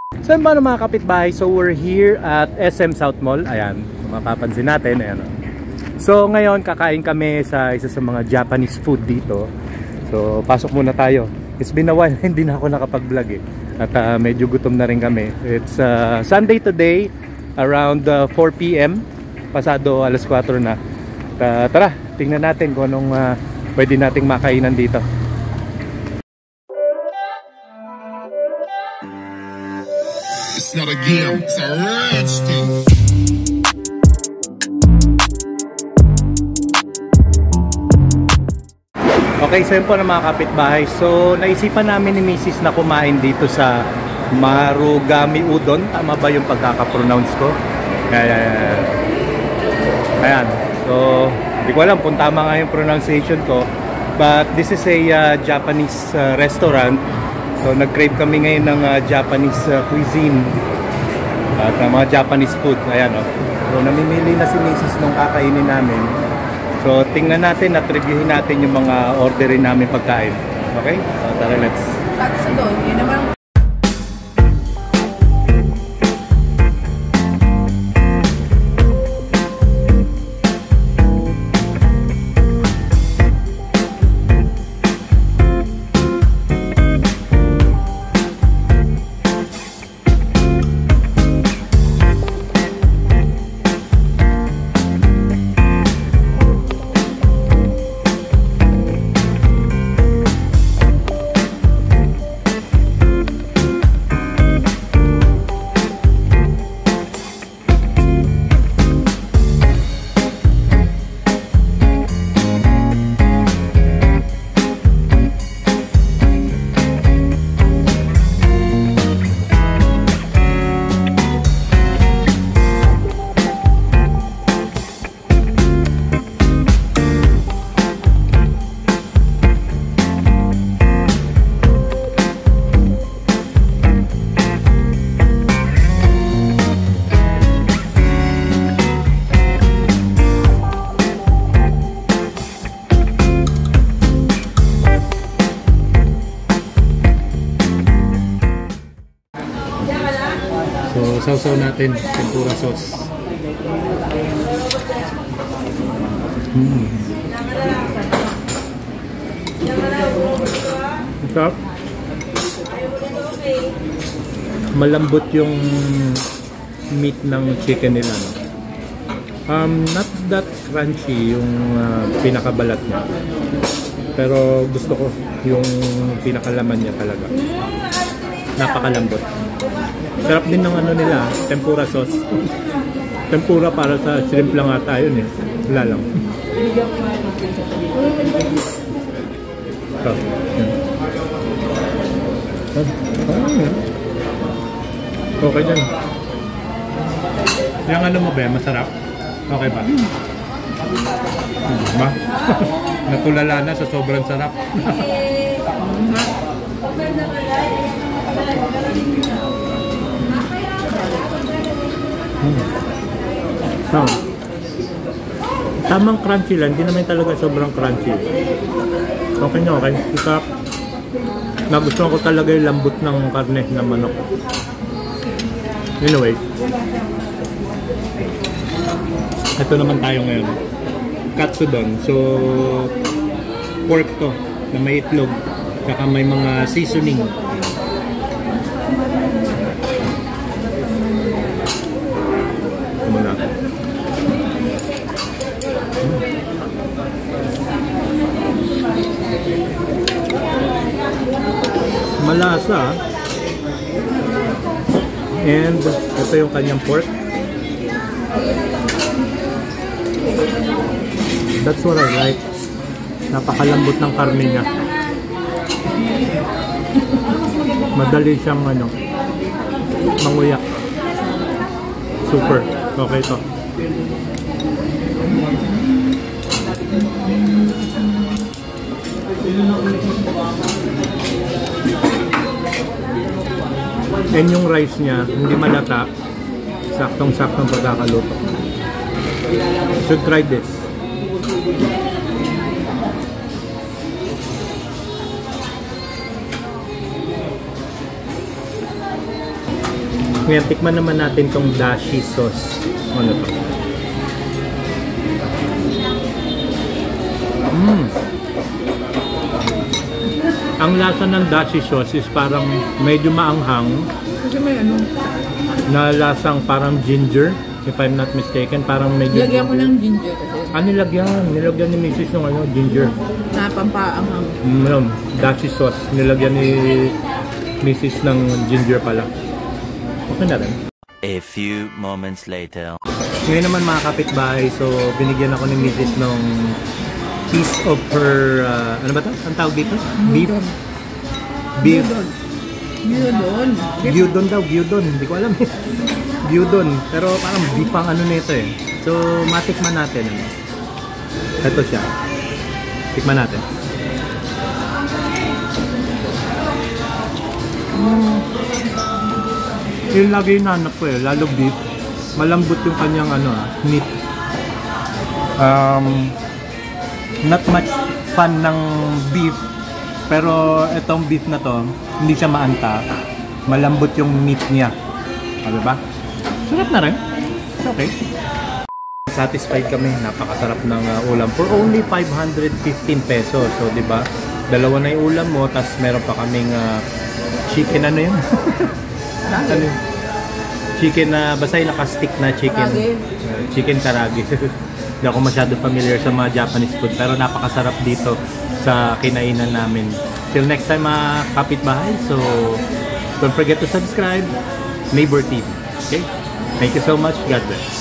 So yun mga kapitbahay, so we're here at SM South Mall. Ayan, mapapansin natin, ayan. So ngayon kakain kami sa isa sa mga Japanese food dito. So pasok muna tayo. It's been a while hindi na ako nakapag-vlog eh. At medyo gutom na rin kami. It's Sunday today around 4 PM. Pasado alas 4 na. Tara, tingnan natin kung anong pwede nating makainan dito. It's not a game, it's a rich thing. Okay, so yun po na mga kapitbahay. So naisipan namin ni Mrs. na kumain dito sa Marugami Udon. Tama ba yung pagkakapronounce ko? Ayan. So hindi ko alam kung tama nga yung pronunciation ko. But this is a Japanese restaurant. So nag-crave kami ngayon ng Japanese cuisine at mga Japanese food. Ayan o. So namimili na si Mrs. nung kakainin namin. So tingnan natin at reviewin natin yung mga orderin namin pagkain. Okay? So tara, let's. Katsudon, yun naman. So sausaw natin tempura sauce. Ito. Malambot yung meat ng chicken nila, no? Not that crunchy yung pinakabalat niya. Pero gusto ko yung pinakalaman niya talaga. Napakalambot. Sarap din ng ano nila, tempura sauce. Tempura para sa shrimp lang ata yun eh. Wala lang. Ito. Okay dyan. Yung ano mo ba, masarap? Okay ba? Ba? Natulala na sa sobrang sarap. So, tamang crunchy lang, hindi naman talaga sobrang crunchy. Okay na, okay. Ika, nagustuhan ko talaga yung lambot ng karne ng manok. Anyway, ito naman tayo ngayon. Katsudon. So, pork to na may itlog, saka may mga seasoning. Malasa. And ito yung kanyang pork. That's what I like. Napakalambot ng karne niya. Madali siyang manguya. Super. Okay to. And yung rice niya, hindi malata. Saktong-saktong pagkakaluto. Should try this. Ngayon, tikman naman natin tong dashi sauce. Ano to? Ang lasa ng dashi sauce is parang medyo maanghang. Kasi may ano. Na lasang parang ginger, if I'm not mistaken. Parang medyo... Lagyan mo ng ginger kasi. Nilagyan ni Mrs. ng ano, ginger. Na pampaanghang. Dashi sauce. Nilagyan ni Mrs. ng ginger pala. Okay na rin. A few moments later. Ngayon naman mga kapitbahay, so binigyan ako ni Mrs. ng piece of her, ano ba ito? Ang tawag dito? Beef? Beef. Gyudon. Gyudon daw, gyudon. Hindi ko alam eh. Gyudon. Pero parang beef ang ano nito eh. So, matikman natin. Ano? Ito siya. Tikman natin. Yung lagi yung nanap ko eh. Lalo beef. Malambot yung kanyang ano, meat. Not much fan ng beef, pero itong beef na to hindi siya maanta, malambot yung meat niya, diba? Sarap na rin. It's okay. Satisfied kami, napakasarap ng ulam for only 515 pesos. So diba, dalawa na yung ulam mo, tas meron pa kaming chicken, ano yun? Ano yun? Chicken na basta yung naka-stick na chicken. Chicken karage. Hindi ako masyado familiar sa mga Japanese food, pero napakasarap dito sa kinainan namin. Till next time mga kapitbahay, so don't forget to subscribe, Neighbor TV. Okay? Thank you so much. God bless.